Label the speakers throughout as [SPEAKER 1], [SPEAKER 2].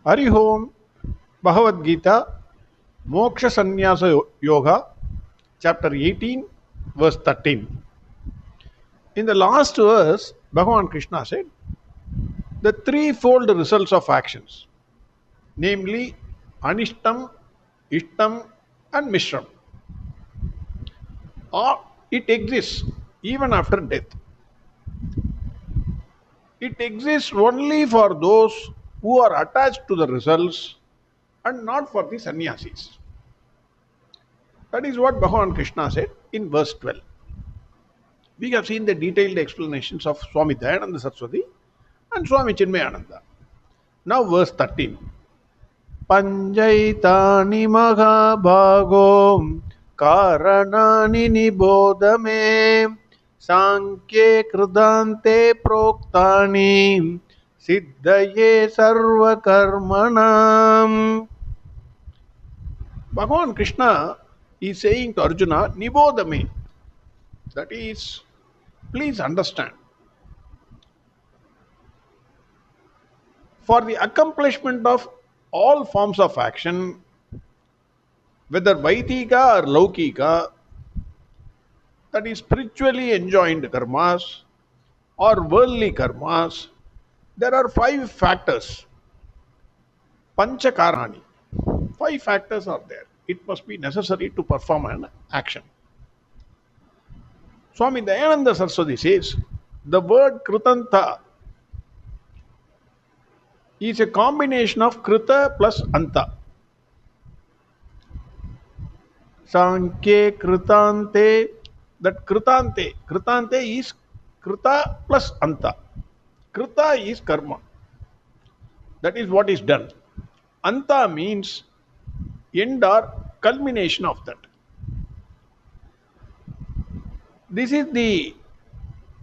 [SPEAKER 1] Hari Om, Bhagavad Gita, Moksha Sannyasa Yoga, chapter 18, verse 13. In the last verse, Bhagwan Krishna said, the threefold results of actions, namely Anishtam, Ishtam, and Mishram, it exists even after death. It exists only for those who are attached to the results and not for the sannyasis. That is what Bhagavan Krishna said in verse 12. We have seen the detailed explanations of Swami Dayananda Saraswati and Swami Chinmayananda. Now verse 13. Panjaitani Mahabhago Karanani Nibodame Sankye Kridante Proktani Siddhaye Sarva Karmanam. Bhagavan Krishna is saying to Arjuna, Nibodame. That is, please understand. For the accomplishment of all forms of action, whether Vaidika or Laukika, that is spiritually enjoined karmas or worldly karmas, there are 5 factors. Panchakarani. 5 factors are there. It must be necessary to perform an action. Swami Dayananda Saraswati says, the word Kritanta is a combination of Krita plus Anta. Sankhye Kritante, that Kritante is Krita plus Anta. Krita is karma. That is what is done. Anta means end or culmination of that. This is the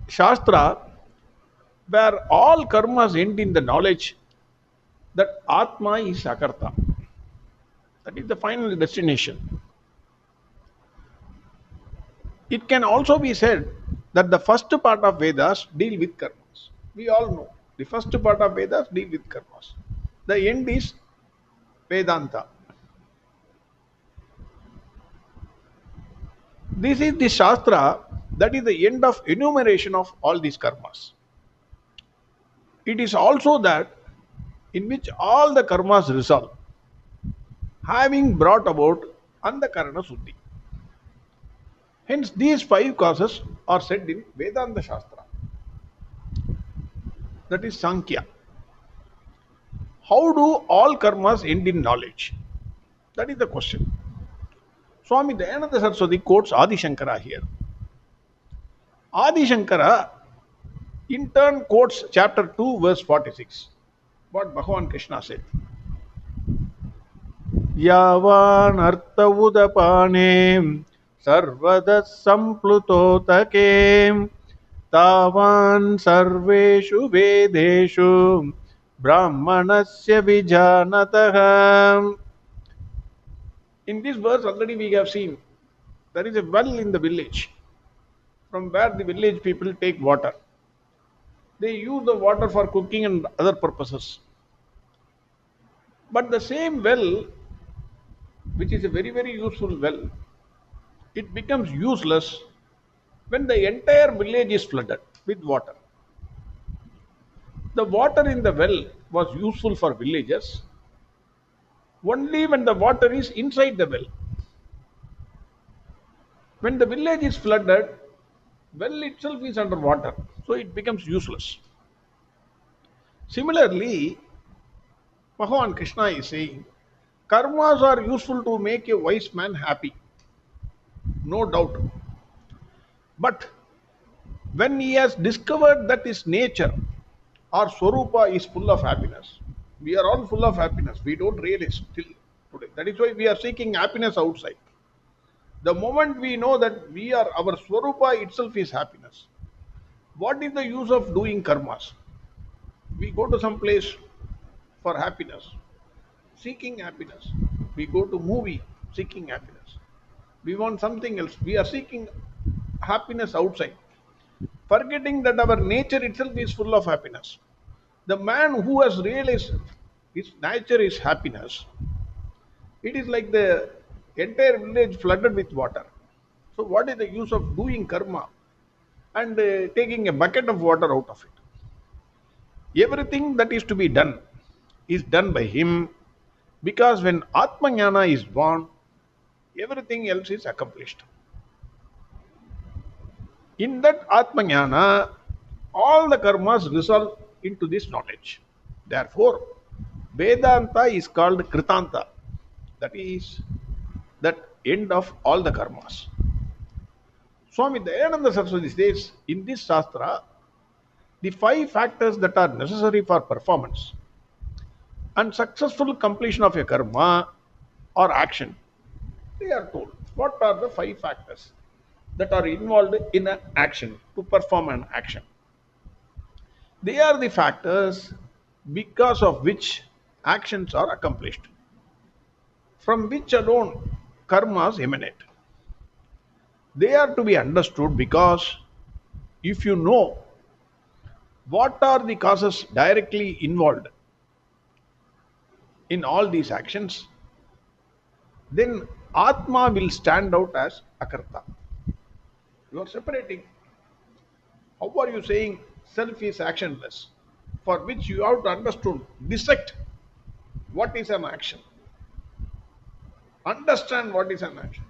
[SPEAKER 1] Shastra where all karmas end in the knowledge that Atma is Sakarta. That is the final destination. It can also be said that the first part of Vedas deal with karmas. We all know the first part of Vedas deal with karmas. The end is Vedanta. This is the Shastra that is the end of enumeration of all these karmas. It is also that in which all the karmas resolve, having brought about Andakarana Suddhi. Hence, these 5 causes are said in Vedanta Shastra. That is Sankhya. How do all karmas end in knowledge? That is the question. Swami Dayananda Saraswati quotes Adi Shankara here. Adi Shankara in turn quotes chapter 2, verse 46. What Bhagwan Krishna said. Yavan artha udapane sarvadas samplutotake tavan sarveshu vedeshu brahmanasya vijanatah. In this verse already we have seen there is a well in the village from where the village people take water. They use the water for cooking and other purposes. But the same well, which is a very, very useful well, it becomes useless when the entire village is flooded with water. The water in the well was useful for villagers only when the water is inside the well. When the village is flooded, well itself is under water, so it becomes useless. Similarly, Bhagavan Krishna is saying, karmas are useful to make a wise man happy, no doubt. But when he has discovered that his nature or Swarupa is full of happiness, we are all full of happiness, we don't realize till today. That is why we are seeking happiness outside. The moment we know that our Swarupa itself is happiness, what is the use of doing karmas? We go to some place for happiness, seeking happiness. We go to movie, seeking happiness. We want something else. We are seeking happiness outside, forgetting that our nature itself is full of happiness. The man who has realized its nature is happiness, it is like the entire village flooded with water. So, what is the use of doing karma and taking a bucket of water out of it? Everything that is to be done is done by him, because when Atmajnana is born, everything else is accomplished. In that Atmajnana, all the karmas resolve into this knowledge. Therefore, Vedanta is called Kritanta. That is that end of all the karmas. Swami Dayananda Saraswati says in this Shastra, the five factors that are necessary for performance and successful completion of a karma or action, they are told. What are the five factors that are involved in an action to perform an action? They are the factors because of which actions are accomplished, from which alone karmas emanate. They are to be understood because if you know what are the causes directly involved in all these actions, then Atma will stand out as Akarta. You are separating. How are you saying self is actionless? For which you have to understand, dissect what is an action, understand what is an action.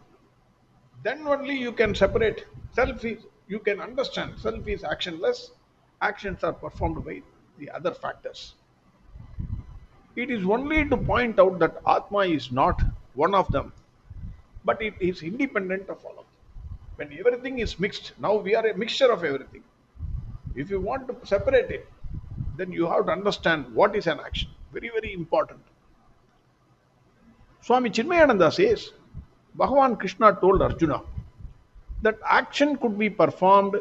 [SPEAKER 1] Then only you can separate self is, you can understand self is actionless, actions are performed by the other factors. It is only to point out that Atma is not one of them, but it is independent of all of them. When everything is mixed, now we are a mixture of everything. If you want to separate it, then you have to understand what is an action. Very, very important. Swami Chinmayananda says, Bhagwan Krishna told Arjuna that action could be performed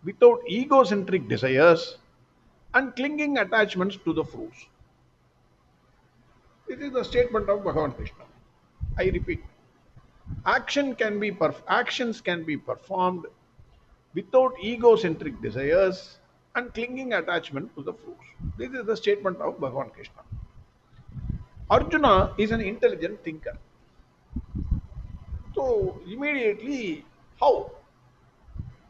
[SPEAKER 1] without egocentric desires and clinging attachments to the fruits. This is the statement of Bhagwan Krishna. I repeat, actions can be performed without egocentric desires and clinging attachment to the fruits. This is the statement of Bhagwan Krishna. Arjuna is an intelligent thinker. So immediately, how?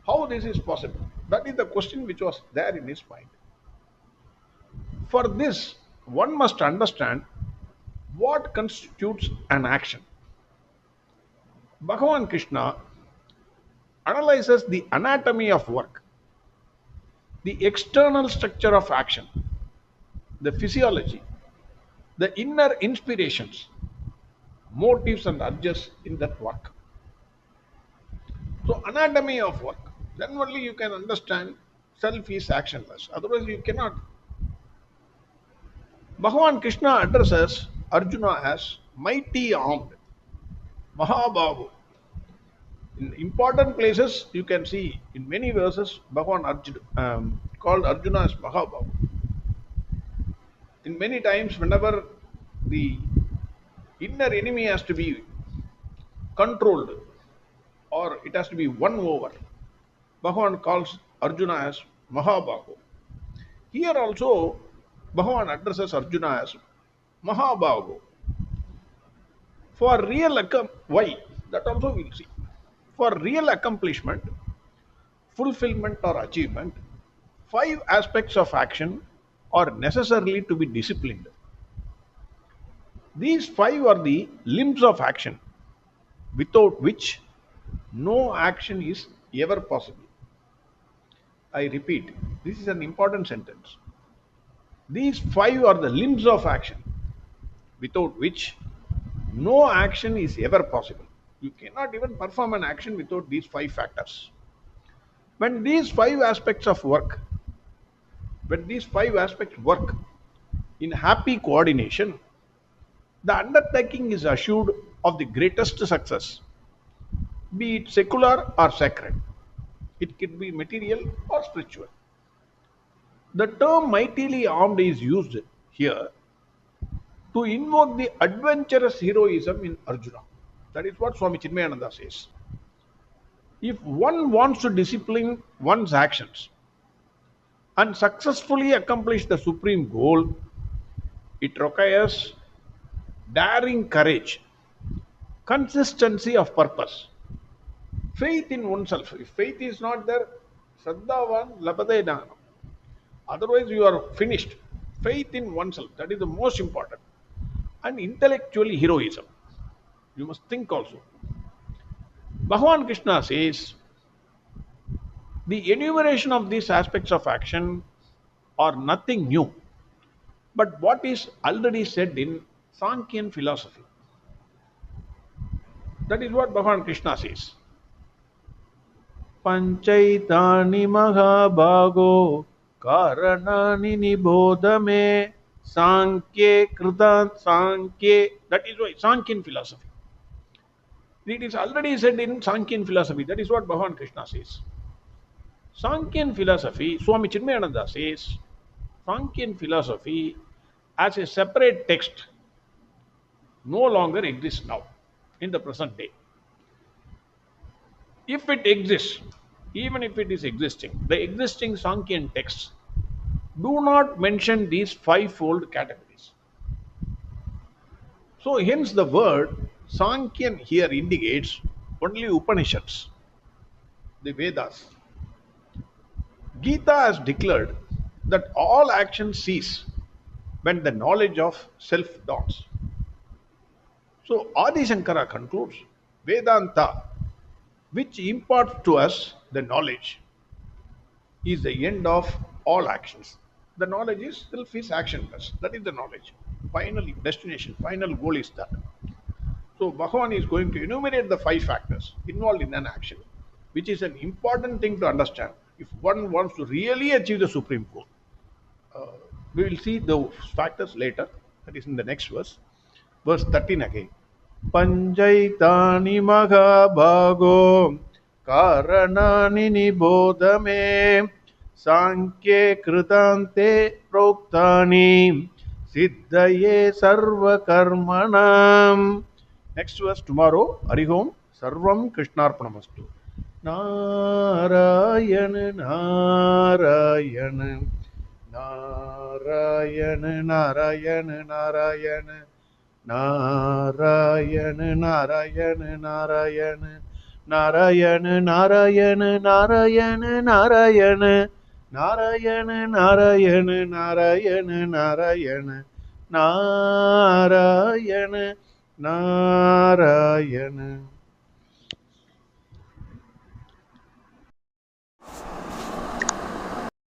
[SPEAKER 1] How this is possible? That is the question which was there in his mind. For this, one must understand what constitutes an action. Bhagavan Krishna analyzes the anatomy of work, the external structure of action, the physiology, the inner inspirations, motives and urges in that work. So, anatomy of work. Then only you can understand self is actionless. Otherwise, you cannot. Bhagavan Krishna addresses Arjuna as mighty armed, Mahabahu. In important places, you can see in many verses, Bhagavan Arjuna, called Arjuna as Mahabahu. In many times, whenever the inner enemy has to be controlled or it has to be won over, Bhagavan calls Arjuna as Mahabahu. Here also, Bhagavan addresses Arjuna as Mahabahu. For real why? That also we'll see. For real accomplishment, fulfillment or achievement, five aspects of action are necessarily to be disciplined. These five are the limbs of action, without which no action is ever possible. I repeat, this is an important sentence. These five are the limbs of action, without which no action is ever possible. You cannot even perform an action without these five factors. When these five aspects work in happy coordination, the undertaking is assured of the greatest success, be it secular or sacred. It can be material or spiritual. The term mightily armed is used here to invoke the adventurous heroism in Arjuna. That is what Swami Chinmayananda says. If one wants to discipline one's actions and successfully accomplish the supreme goal, It requires daring courage, consistency of purpose, faith in oneself. If faith is not there, Shraddhavan Labade Dhanam. Otherwise, you are finished. Faith in oneself, that is the most important. And intellectually heroism. You must think also. Bhagwan Krishna says the enumeration of these aspects of action are nothing new, but what is already said in Sankhyan philosophy. That is what Bhagwan Krishna says. Panchaitani Mahabhago Karanani Nibodhame Sankhye Kritan Sankhye. That is why Sankhyan philosophy. It is already said in Sankhyan philosophy. That is what Bhagwan Krishna says. Sankhyan philosophy, Swami Chinmayananda says, Sankhyan philosophy as a separate text no longer exists now in the present day. If it exists, even if it is existing, the existing Sankhyan texts do not mention these fivefold categories. So, hence the word Sankhyan here indicates only Upanishads, the Vedas. Gita has declared that all action cease when the knowledge of self dawns. So Adi Shankara concludes Vedanta, which imparts to us the knowledge, is the end of all actions. The knowledge is self is actionless. That is the knowledge. Finally, destination, final goal is that. So Bhagavan is going to enumerate the five factors involved in an action, which is an important thing to understand if one wants to really achieve the supreme goal. We will see the factors later. That is in the next verse. Verse 13 again. Panchaitani Mahabhago Karanani Nibodhame Sankhye Kritante Proktani Siddhaye Sarva Karmanam. Next verse tomorrow. Arihom Sarvam Krishnarpanamastu. Narayana Narayana Narayana Narayana Narayana Narayana Narayana Narayana Narayana Narayana Narayana Narayana Narayana Narayana Narayana Narayana Narayana Narayana